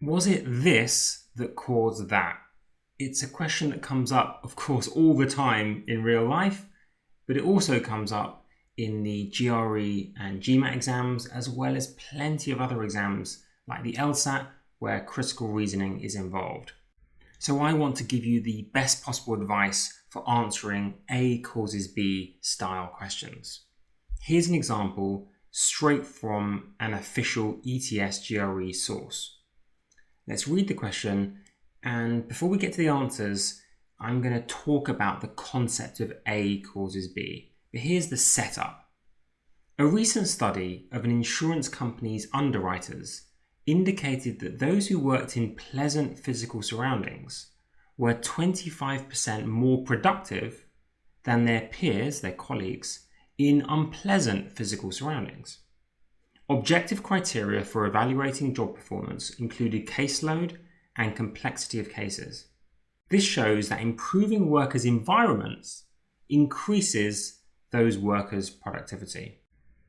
Was it this that caused that? It's a question that comes up, of course, all the time in real life, but it also comes up in the GRE and GMAT exams, as well as plenty of other exams like the LSAT, where critical reasoning is involved. So I want to give you the best possible advice for answering A causes B style questions. Here's an example straight from an official ETS GRE source. Let's read the question, and before we get to the answers, I'm going to talk about the concept of A causes B. But here's the setup. A recent study of an insurance company's underwriters indicated that those who worked in pleasant physical surroundings were 25% more productive than their peers, their colleagues, in unpleasant physical surroundings. Objective criteria for evaluating job performance included caseload and complexity of cases. This shows that improving workers' environments increases those workers' productivity.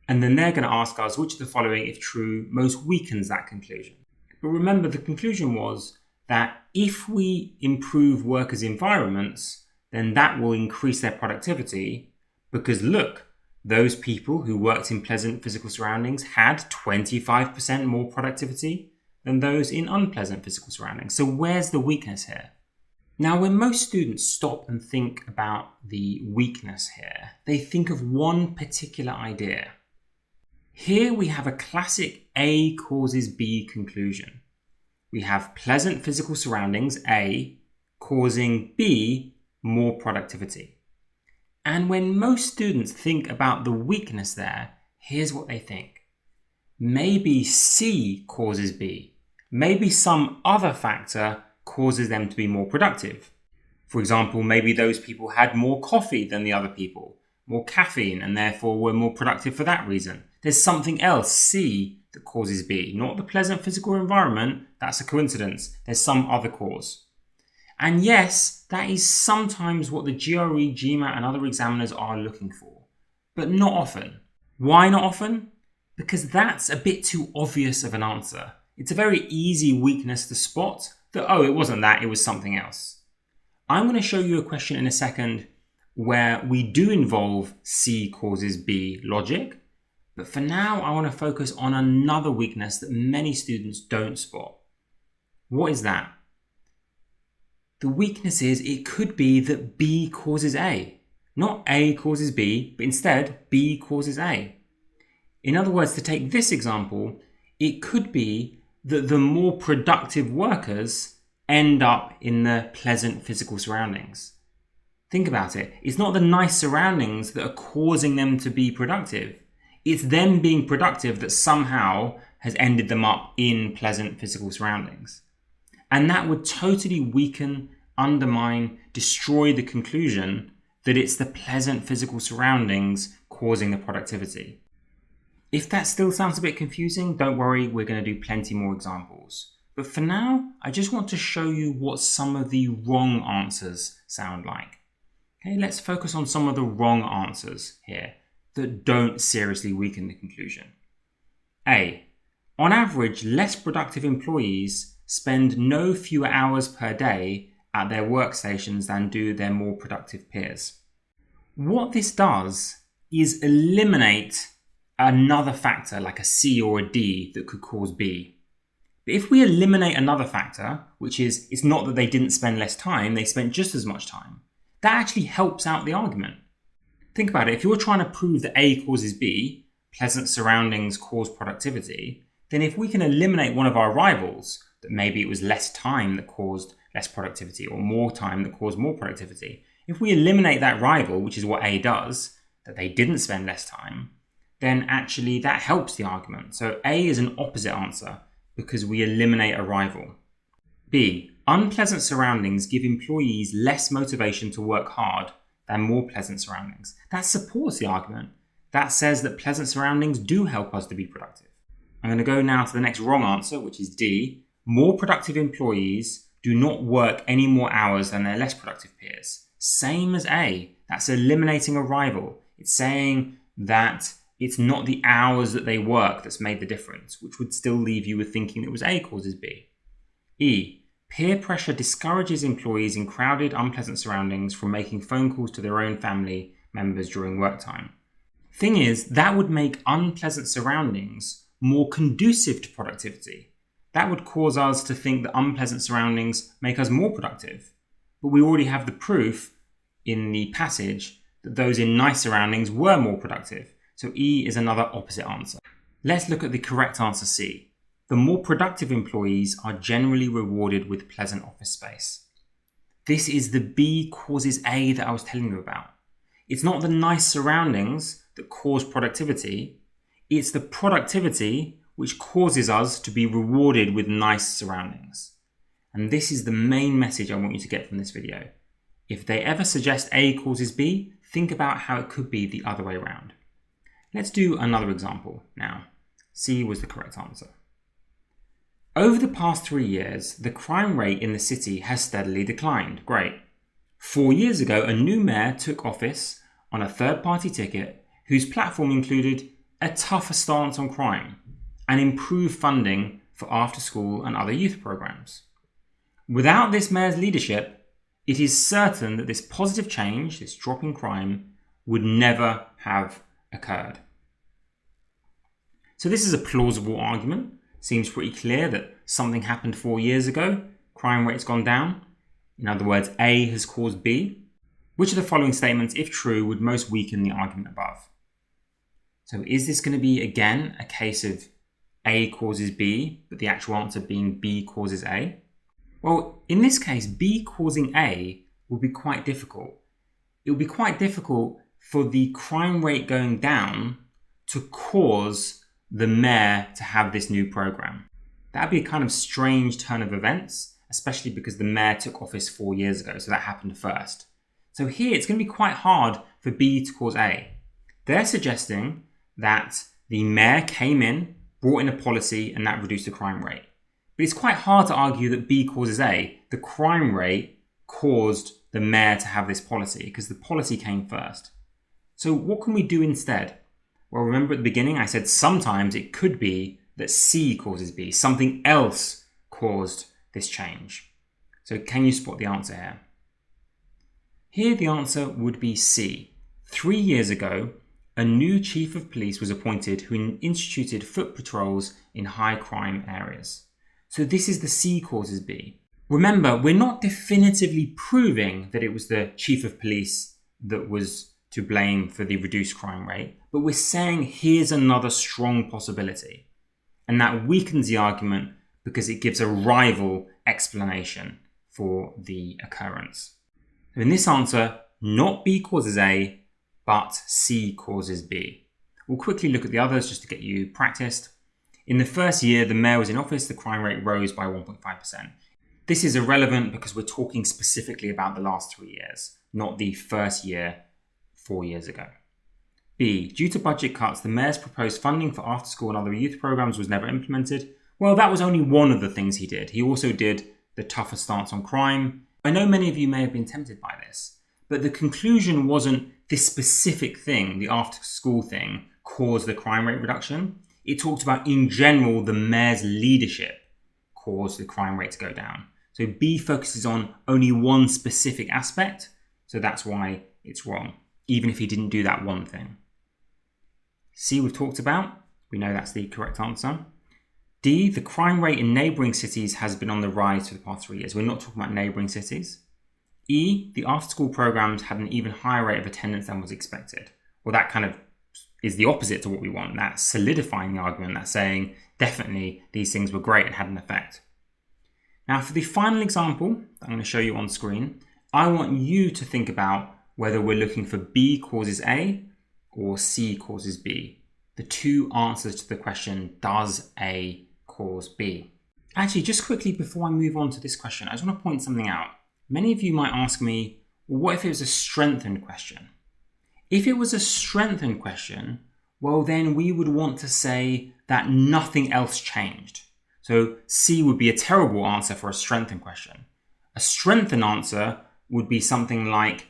And then they're going to ask us which of the following, if true, most weakens that conclusion. But remember, the conclusion was that if we improve workers' environments, then that will increase their productivity because look, those people who worked in pleasant physical surroundings had 25% more productivity than those in unpleasant physical surroundings. So where's the weakness here? Now, when most students stop and think about the weakness here, they think of one particular idea. Here we have a classic A causes B conclusion. We have pleasant physical surroundings, A, causing B more productivity. And when most students think about the weakness there, here's what they think. Maybe C causes B. Maybe some other factor causes them to be more productive. For example, maybe those people had more coffee than the other people, more caffeine, and therefore were more productive for that reason. There's something else, C, that causes B. Not the pleasant physical environment, that's a coincidence. There's some other cause. And yes, that is sometimes what the GRE, GMAT, and other examiners are looking for, but not often. Why not often? Because that's a bit too obvious of an answer. It's a very easy weakness to spot that, oh, it wasn't that, it was something else. I'm going to show you a question in a second where we do involve C causes B logic, but for now, I want to focus on another weakness that many students don't spot. What is that? The weakness is it could be that B causes A. Not A causes B, but instead B causes A. In other words, to take this example, it could be that the more productive workers end up in the pleasant physical surroundings. Think about it. It's not the nice surroundings that are causing them to be productive. It's them being productive that somehow has ended them up in pleasant physical surroundings. And that would totally weaken, undermine, destroy the conclusion that it's the pleasant physical surroundings causing the productivity. If that still sounds a bit confusing, don't worry, we're going to do plenty more examples. But for now, I just want to show you what some of the wrong answers sound like. Okay, let's focus on some of the wrong answers here that don't seriously weaken the conclusion. A. On average, less productive employees spend no fewer hours per day at their workstations than do their more productive peers. What this does is eliminate another factor like a C or a D that could cause B. But if we eliminate another factor, which is it's not that they didn't spend less time, they spent just as much time, that actually helps out the argument. Think about it, if you're trying to prove that A causes B, pleasant surroundings cause productivity, then if we can eliminate one of our rivals, that maybe it was less time that caused less productivity or more time that caused more productivity, if we eliminate that rival, which is what A does, that they didn't spend less time, then actually that helps the argument. So A is an opposite answer because we eliminate a rival. B, unpleasant surroundings give employees less motivation to work hard than more pleasant surroundings. That supports the argument. That says that pleasant surroundings do help us to be productive. I'm going to go now to the next wrong answer, which is D. More productive employees do not work any more hours than their less productive peers. Same as A. That's eliminating a rival. It's saying that it's not the hours that they work that's made the difference, which would still leave you with thinking it was A causes B. E. Peer pressure discourages employees in crowded, unpleasant surroundings from making phone calls to their own family members during work time. Thing is, that would make unpleasant surroundings more conducive to productivity. That would cause us to think that unpleasant surroundings make us more productive. But we already have the proof in the passage that those in nice surroundings were more productive. So E is another opposite answer. Let's look at the correct answer, C. The more productive employees are generally rewarded with pleasant office space. This is the B causes A that I was telling you about. It's not the nice surroundings that cause productivity. It's the productivity which causes us to be rewarded with nice surroundings. And this is the main message I want you to get from this video. If they ever suggest A causes B, think about how it could be the other way around. Let's do another example now. C was the correct answer. Over the past 3 years, the crime rate in the city has steadily declined. Great. 4 years ago, a new mayor took office on a third-party ticket whose platform included a tougher stance on crime and improved funding for after-school and other youth programs. Without this mayor's leadership, it is certain that this positive change, this drop in crime, would never have occurred. So this is a plausible argument. Seems pretty clear that something happened 4 years ago, crime rate's gone down. In other words, A has caused B. Which of the following statements, if true, would most weaken the argument above? So is this going to be, again, a case of A causes B, but the actual answer being B causes A? Well, in this case, B causing A will be quite difficult. It will be quite difficult for the crime rate going down to cause the mayor to have this new program. That'd be a kind of strange turn of events, especially because the mayor took office 4 years ago, so that happened first. So here it's going to be quite hard for B to cause A. They're suggesting that the mayor came in, brought in a policy, and that reduced the crime rate. But it's quite hard to argue that B causes A. The crime rate caused the mayor to have this policy because the policy came first. So what can we do instead? Well, remember at the beginning I said sometimes it could be that C causes B. Something else caused this change. So can you spot the answer here? Here the answer would be C. 3 years ago, a new chief of police was appointed who instituted foot patrols in high crime areas. So this is the C causes B. Remember, we're not definitively proving that it was the chief of police that was to blame for the reduced crime rate, but we're saying here's another strong possibility. And that weakens the argument because it gives a rival explanation for the occurrence. So in this answer, not B causes A, but C causes B. We'll quickly look at the others just to get you practiced. In the first year the mayor was in office, the crime rate rose by 1.5%. This is irrelevant because we're talking specifically about the last 3 years, not the first year 4 years ago. B. Due to budget cuts, the mayor's proposed funding for after-school and other youth programs was never implemented. Well, that was only one of the things he did. He also did the tougher stance on crime. I know many of you may have been tempted by this, but the conclusion wasn't this specific thing, the after-school thing, caused the crime rate reduction. It talked about, in general, the mayor's leadership caused the crime rate to go down. So B focuses on only one specific aspect, so that's why it's wrong, even if he didn't do that one thing. C we've talked about. We know that's the correct answer. D, the crime rate in neighbouring cities has been on the rise for the past 3 years. We're not talking about neighbouring cities. E, the after-school programs had an even higher rate of attendance than was expected. Well, that kind of is the opposite to what we want. That's solidifying the argument. That's saying definitely these things were great and had an effect. Now, for the final example that I'm going to show you on screen, I want you to think about whether we're looking for B causes A or C causes B. The two answers to the question, does A cause B? Actually, just quickly before I move on to this question, I just want to point something out. Many of you might ask me, well, what if it was a strengthened question? If it was a strengthened question, well, then we would want to say that nothing else changed. So C would be a terrible answer for a strengthened question. A strengthened answer would be something like,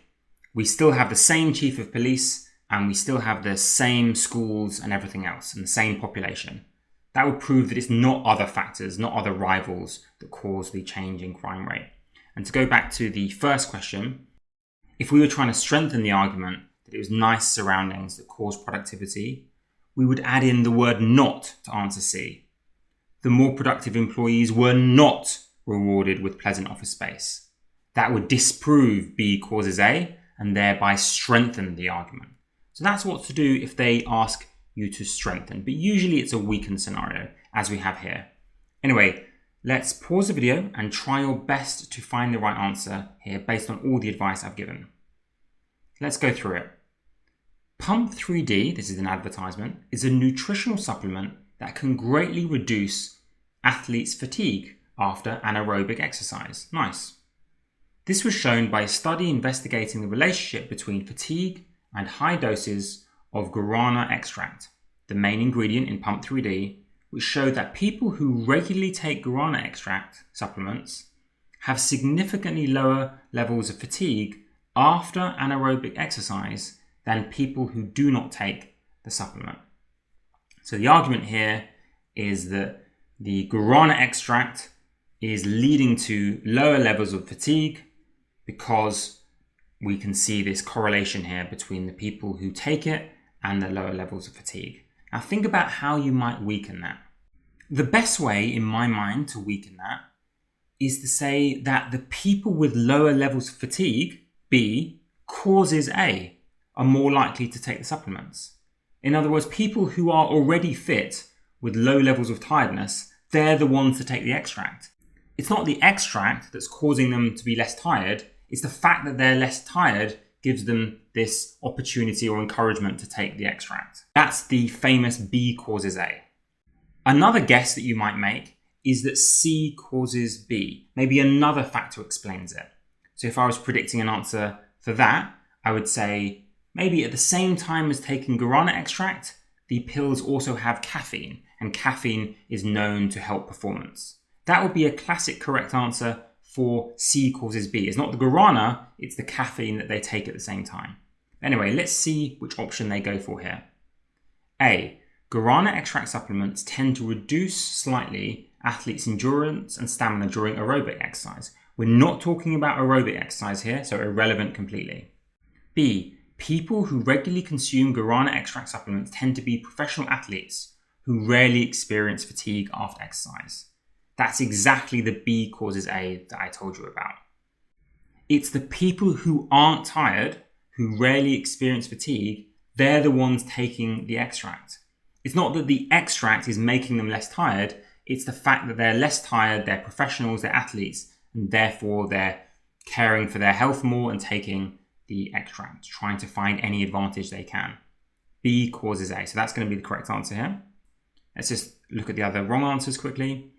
we still have the same chief of police and we still have the same schools and everything else and the same population. That would prove that it's not other factors, not other rivals that cause the change in crime rate. And to go back to the first question, if we were trying to strengthen the argument that it was nice surroundings that cause productivity, we would add in the word not to answer C. The more productive employees were not rewarded with pleasant office space. That would disprove B causes A and thereby strengthen the argument. So that's what to do if they ask you to strengthen, but usually it's a weakened scenario, as we have here. Anyway, let's pause the video and try your best to find the right answer here based on all the advice I've given. Let's go through it. Pump 3D, this is an advertisement, is a nutritional supplement that can greatly reduce athletes' fatigue after anaerobic exercise. Nice. This was shown by a study investigating the relationship between fatigue and high doses of guarana extract, the main ingredient in Pump 3D, which showed that people who regularly take guarana extract supplements have significantly lower levels of fatigue after anaerobic exercise than people who do not take the supplement. So the argument here is that the guarana extract is leading to lower levels of fatigue because we can see this correlation here between the people who take it and the lower levels of fatigue. Now think about how you might weaken that. The best way, in my mind, to weaken that is to say that the people with lower levels of fatigue, B, causes A, are more likely to take the supplements. In other words, people who are already fit with low levels of tiredness, they're the ones to take the extract. It's not the extract that's causing them to be less tired, it's the fact that they're less tired gives them this opportunity or encouragement to take the extract. That's the famous B causes A. Another guess that you might make is that C causes B. Maybe another factor explains it. So if I was predicting an answer for that, I would say maybe at the same time as taking guarana extract, the pills also have caffeine, and caffeine is known to help performance. That would be a classic correct answer for C causes B. It's not the guarana, it's the caffeine that they take at the same time. Anyway, let's see which option they go for here. A, guarana extract supplements tend to reduce slightly athletes' endurance and stamina during aerobic exercise. We're not talking about aerobic exercise here, so irrelevant completely. B, people who regularly consume guarana extract supplements tend to be professional athletes who rarely experience fatigue after exercise. That's exactly the B causes A that I told you about. It's the people who aren't tired, who rarely experience fatigue, they're the ones taking the extract. It's not that the extract is making them less tired, it's the fact that they're less tired, they're professionals, they're athletes, and therefore they're caring for their health more and taking the extract, trying to find any advantage they can. B causes A. So that's going to be the correct answer here. Let's just look at the other wrong answers quickly.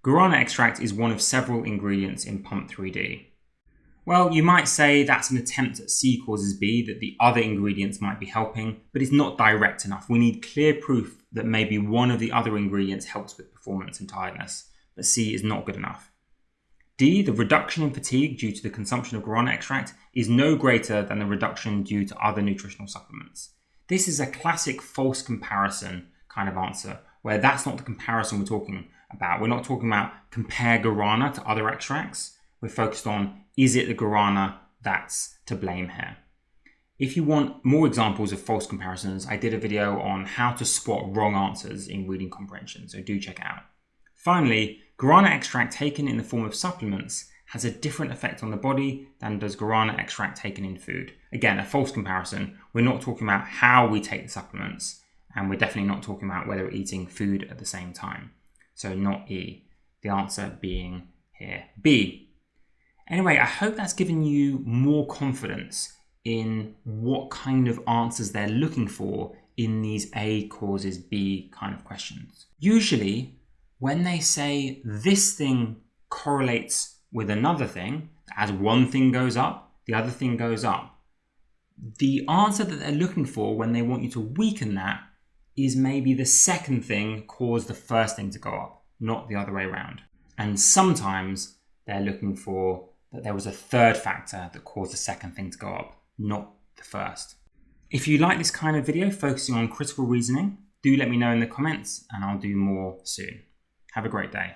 Guarana extract is one of several ingredients in Pump 3D. Well, you might say that's an attempt at C causes B, that the other ingredients might be helping, but it's not direct enough. We need clear proof that maybe one of the other ingredients helps with performance and tiredness, but C is not good enough. D, the reduction in fatigue due to the consumption of guarana extract is no greater than the reduction due to other nutritional supplements. This is a classic false comparison kind of answer, where that's not the comparison we're talking about. We're not talking about compare guarana to other extracts. We're focused on, is it the guarana that's to blame here? If you want more examples of false comparisons, I did a video on how to spot wrong answers in reading comprehension, so do check it out. Finally, guarana extract taken in the form of supplements has a different effect on the body than does guarana extract taken in food. Again, a false comparison. We're not talking about how we take the supplements, and we're definitely not talking about whether we're eating food at the same time. So not E, the answer being here B. Anyway, I hope that's given you more confidence in what kind of answers they're looking for in these A causes B kind of questions. Usually, when they say this thing correlates with another thing, as one thing goes up, the other thing goes up, the answer that they're looking for when they want you to weaken that is maybe the second thing caused the first thing to go up, not the other way around. And sometimes they're looking for that there was a third factor that caused the second thing to go up, not the first. If you like this kind of video focusing on critical reasoning, do let me know in the comments and I'll do more soon. Have a great day.